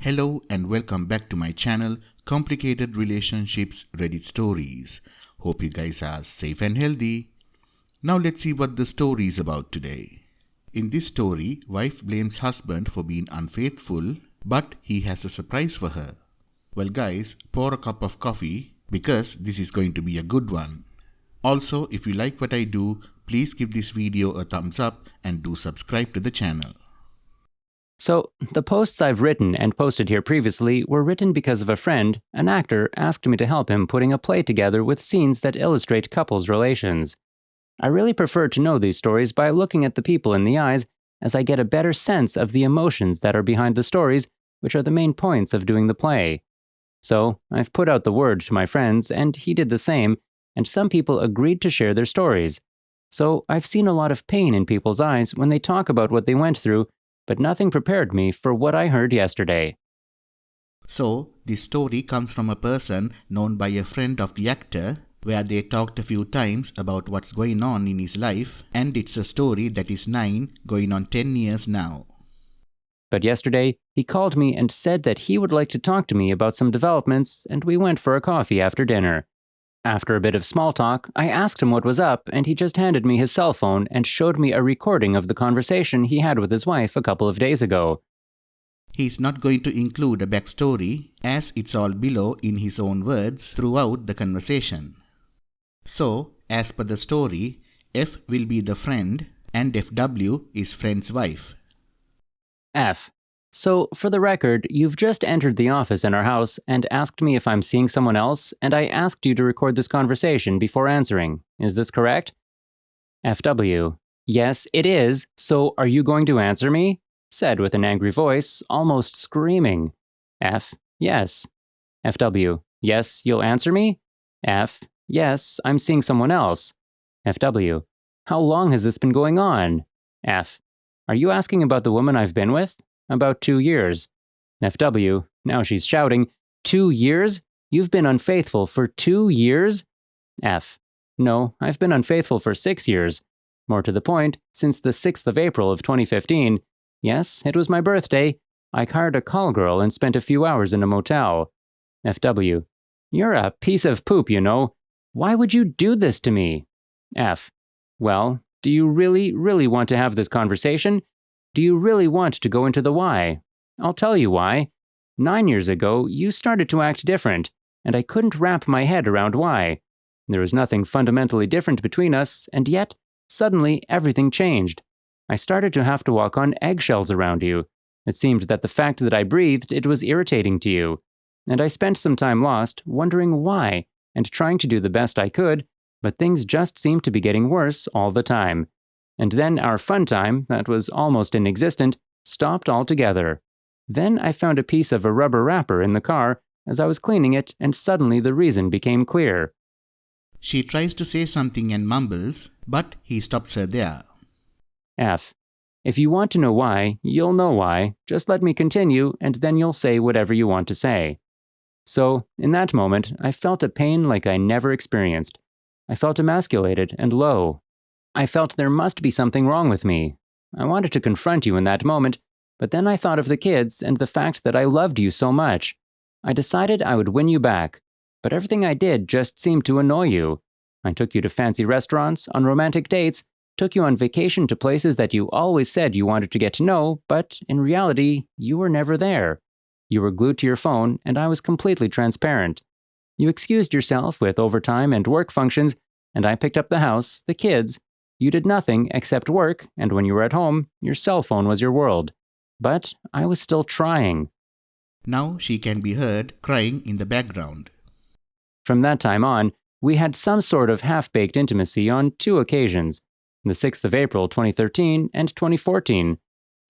Hello and welcome back to my channel, Complicated Relationships Reddit Stories. Hope you guys are safe and healthy. Now let's see what the story is about today. In this story, wife blames husband for being unfaithful, but he has a surprise for her. Well guys, pour a cup of coffee because this is going to be a good one. Also, if you like what I do, please give this video a thumbs up and do subscribe to the channel. So, the posts I've written and posted here previously were written because of a friend, an actor, asked me to help him putting a play together with scenes that illustrate couples' relations. I really prefer to know these stories by looking at the people in the eyes, as I get a better sense of the emotions that are behind the stories, which are the main points of doing the play. So, I've put out the word to my friends, and he did the same, and some people agreed to share their stories. So, I've seen a lot of pain in people's eyes when they talk about what they went through, but nothing prepared me for what I heard yesterday. So, this story comes from a person known by a friend of the actor, where they talked a few times about what's going on in his life, and it's a story that is 9 going on 10 years now. But yesterday, he called me and said that he would like to talk to me about some developments, and we went for a coffee after dinner. After a bit of small talk, I asked him what was up, and he just handed me his cell phone and showed me a recording of the conversation he had with his wife a couple of days ago. He's not going to include a backstory, as it's all below in his own words throughout the conversation. So, as per the story, F will be the friend, and FW is friend's wife. F. So, for the record, you've just entered the office in our house and asked me if I'm seeing someone else, and I asked you to record this conversation before answering. Is this correct? FW. Yes, it is. So, are you going to answer me? Said with an angry voice, almost screaming. F. Yes. FW. Yes, you'll answer me? F. Yes, I'm seeing someone else. FW. How long has this been going on? F. Are you asking about the woman I've been with? About 2 years. FW, now she's shouting, 2 years? You've been unfaithful for 2 years? F. No, I've been unfaithful for 6 years. More to the point, since the 6th of April of 2015. Yes, it was my birthday. I hired a call girl and spent a few hours in a motel. FW. You're a piece of poop, you know. Why would you do this to me? F. Well, do you really want to have this conversation? Do you really want to go into the why? I'll tell you why. 9 years ago, you started to act different, and I couldn't wrap my head around why. There was nothing fundamentally different between us, and yet, suddenly, everything changed. I started to have to walk on eggshells around you. It seemed that the fact that I breathed, it was irritating to you. And I spent some time lost, wondering why, and trying to do the best I could, but things just seemed to be getting worse all the time. And then our fun time, that was almost inexistent, stopped altogether. Then I found a piece of a rubber wrapper in the car as I was cleaning it, and suddenly the reason became clear. She tries to say something and mumbles, but he stops her there. F. If you want to know why, you'll know why. Just let me continue, and then you'll say whatever you want to say. So, in that moment, I felt a pain like I never experienced. I felt emasculated and low. I felt there must be something wrong with me. I wanted to confront you in that moment, but then I thought of the kids and the fact that I loved you so much. I decided I would win you back, but everything I did just seemed to annoy you. I took you to fancy restaurants, on romantic dates, took you on vacation to places that you always said you wanted to get to know, but in reality, you were never there. You were glued to your phone, and I was completely transparent. You excused yourself with overtime and work functions, and I picked up the house, the kids. You did nothing except work, and when you were at home, your cell phone was your world. But I was still trying. Now she can be heard crying in the background. From that time on, we had some sort of half-baked intimacy on 2 occasions, the 6th of April 2013 and 2014.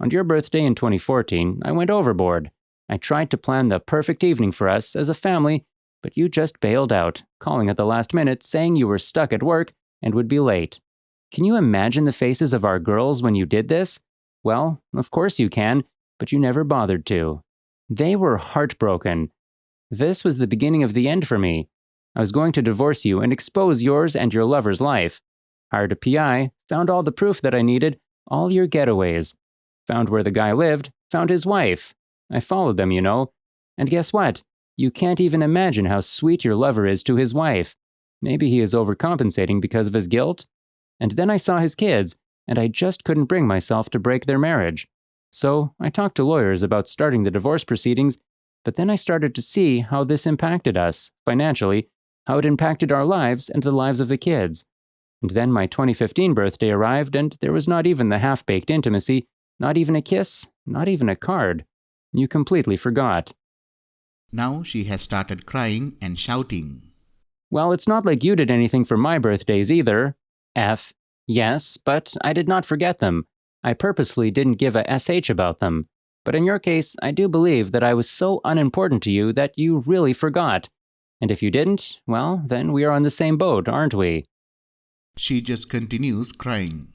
On your birthday in 2014, I went overboard. I tried to plan the perfect evening for us as a family, but you just bailed out, calling at the last minute saying you were stuck at work and would be late. Can you imagine the faces of our girls when you did this? Well, of course you can, but you never bothered to. They were heartbroken. This was the beginning of the end for me. I was going to divorce you and expose yours and your lover's life. Hired a PI, found all the proof that I needed, all your getaways. Found where the guy lived, found his wife. I followed them, you know. And guess what? You can't even imagine how sweet your lover is to his wife. Maybe he is overcompensating because of his guilt? And then I saw his kids, and I just couldn't bring myself to break their marriage. So I talked to lawyers about starting the divorce proceedings, but then I started to see how this impacted us, financially, how it impacted our lives and the lives of the kids. And then my 2015 birthday arrived, and there was not even the half-baked intimacy, not even a kiss, not even a card. You completely forgot. Now she has started crying and shouting. Well, it's not like you did anything for my birthdays either. F. Yes, but I did not forget them. I purposely didn't give a SH about them. But in your case, I do believe that I was so unimportant to you that you really forgot. And if you didn't, well, then we are on the same boat, aren't we? She just continues crying.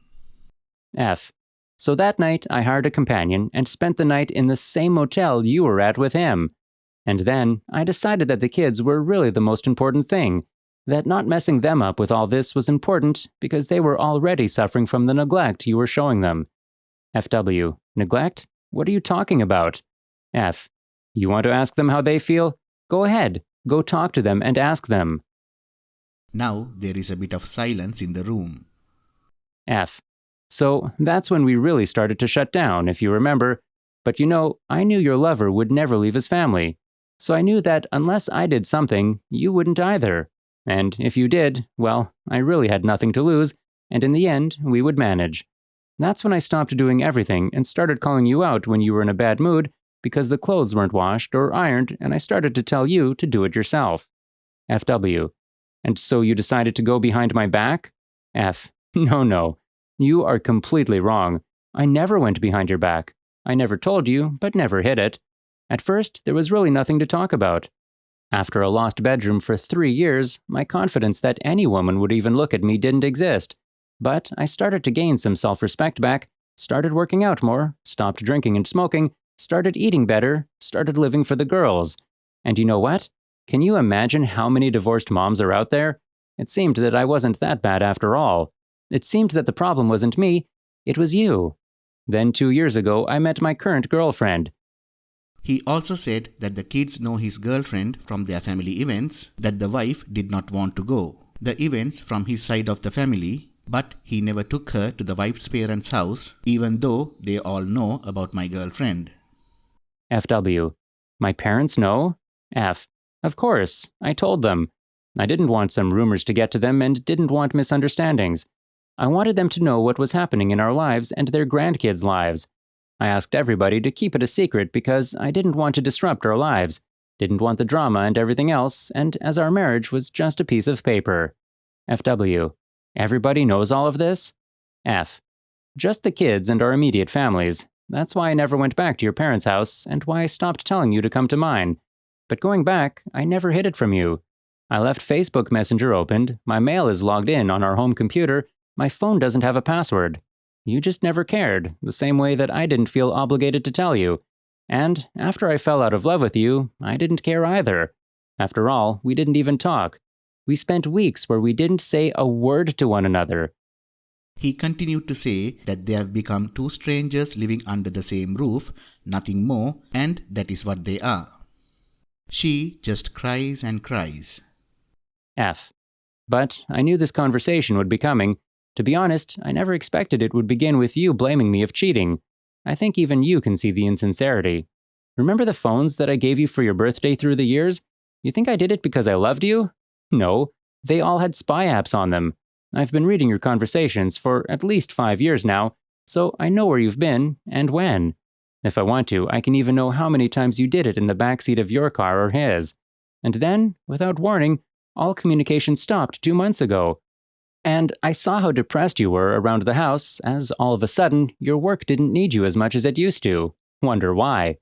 F. So that night, I hired a companion and spent the night in the same motel you were at with him. And then, I decided that the kids were really the most important thing, that not messing them up with all this was important because they were already suffering from the neglect you were showing them. FW. Neglect? What are you talking about? F. You want to ask them how they feel? Go ahead. Go talk to them and ask them. Now there is a bit of silence in the room. F. So that's when we really started to shut down, if you remember. But you know, I knew your lover would never leave his family. So I knew that unless I did something, you wouldn't either. And if you did, well, I really had nothing to lose, and in the end, we would manage. That's when I stopped doing everything and started calling you out when you were in a bad mood because the clothes weren't washed or ironed, and I started to tell you to do it yourself. FW. And so you decided to go behind my back? F. No. You are completely wrong. I never went behind your back. I never told you, but never hid it. At first, there was really nothing to talk about. After a lost bedroom for 3 years, my confidence that any woman would even look at me didn't exist. But I started to gain some self-respect back, started working out more, stopped drinking and smoking, started eating better, started living for the girls. And you know what? Can you imagine how many divorced moms are out there? It seemed that I wasn't that bad after all. It seemed that the problem wasn't me, it was you. Then 2 years ago, I met my current girlfriend. He also said that the kids know his girlfriend from their family events, that the wife did not want to go. The events from his side of the family, but he never took her to the wife's parents' house, even though they all know about my girlfriend. FW. My parents know? F. Of course, I told them. I didn't want some rumors to get to them and didn't want misunderstandings. I wanted them to know what was happening in our lives and their grandkids' lives. I asked everybody to keep it a secret because I didn't want to disrupt our lives, didn't want the drama and everything else, and as our marriage was just a piece of paper. FW. Everybody knows all of this? F. Just the kids and our immediate families. That's why I never went back to your parents' house and why I stopped telling you to come to mine. But going back, I never hid it from you. I left Facebook Messenger opened, my mail is logged in on our home computer, my phone doesn't have a password. You just never cared, the same way that I didn't feel obligated to tell you. And after I fell out of love with you, I didn't care either. After all, we didn't even talk. We spent weeks where we didn't say a word to one another. He continued to say that they have become two strangers living under the same roof, nothing more, and that is what they are. She just cries and cries. F. But I knew this conversation would be coming. To be honest, I never expected it would begin with you blaming me of cheating. I think even you can see the insincerity. Remember the phones that I gave you for your birthday through the years? You think I did it because I loved you? No, they all had spy apps on them. I've been reading your conversations for at least 5 years now, so I know where you've been and when. If I want to, I can even know how many times you did it in the backseat of your car or his. And then, without warning, all communication stopped 2 months ago. And I saw how depressed you were around the house, as all of a sudden, your work didn't need you as much as it used to. Wonder why.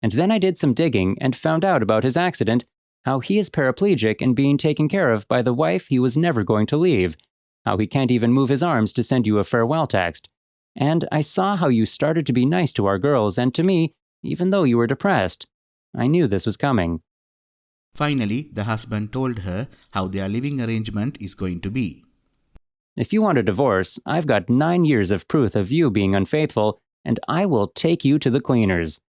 And then I did some digging and found out about his accident, how he is paraplegic and being taken care of by the wife he was never going to leave, how he can't even move his arms to send you a farewell text. And I saw how you started to be nice to our girls and to me, even though you were depressed. I knew this was coming. Finally, the husband told her how their living arrangement is going to be. If you want a divorce, I've got 9 years of proof of you being unfaithful, and I will take you to the cleaners.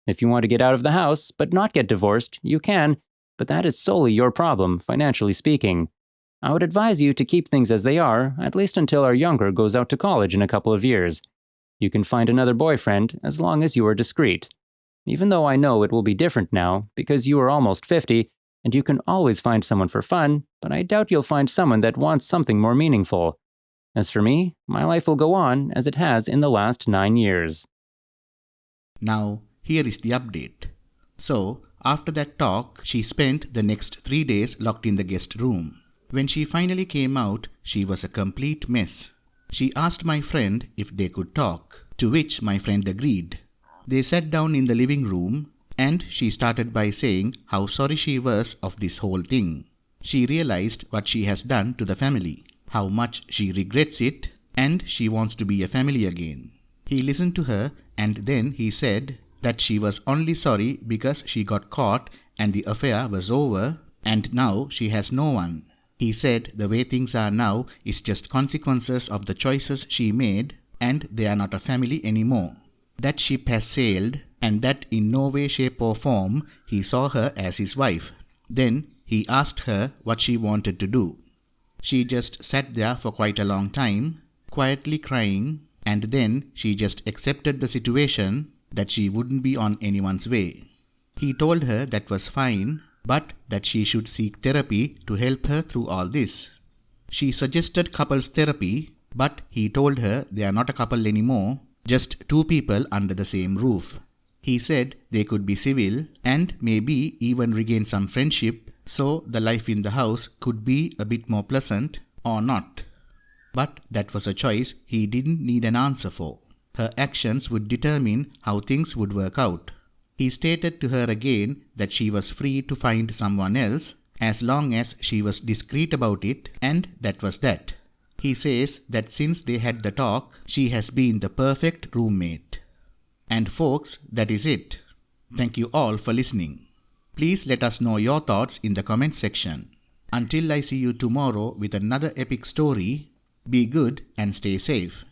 If you want to get out of the house but not get divorced, you can, but that is solely your problem, financially speaking. I would advise you to keep things as they are, at least until our younger goes out to college in a couple of years. You can find another boyfriend as long as you are discreet. Even though I know it will be different now, because you are almost 50, and you can always find someone for fun, but I doubt you'll find someone that wants something more meaningful. As for me, my life will go on as it has in the last 9 years. Now, here is the update. So, after that talk, she spent the next 3 days locked in the guest room. When she finally came out, she was a complete mess. She asked my friend if they could talk, to which my friend agreed. They sat down in the living room, and she started by saying how sorry she was of this whole thing. She realized what she has done to the family, how much she regrets it, and she wants to be a family again. He listened to her, and then he said that she was only sorry because she got caught and the affair was over, and now she has no one. He said the way things are now is just consequences of the choices she made, and they are not a family anymore. That ship has sailed, and that in no way, shape or form he saw her as his wife. Then he asked her what she wanted to do. She just sat there for quite a long time, quietly crying, and then she just accepted the situation that she wouldn't be on anyone's way. He told her that was fine, but that she should seek therapy to help her through all this. She suggested couples therapy, but he told her they are not a couple anymore, just two people under the same roof. He said they could be civil and maybe even regain some friendship, so the life in the house could be a bit more pleasant or not. But that was a choice he didn't need an answer for. Her actions would determine how things would work out. He stated to her again that she was free to find someone else as long as she was discreet about it, and that was that. He says that since they had the talk, she has been the perfect roommate. And folks, that is it. Thank you all for listening. Please let us know your thoughts in the comment section. Until I see you tomorrow with another epic story, be good and stay safe.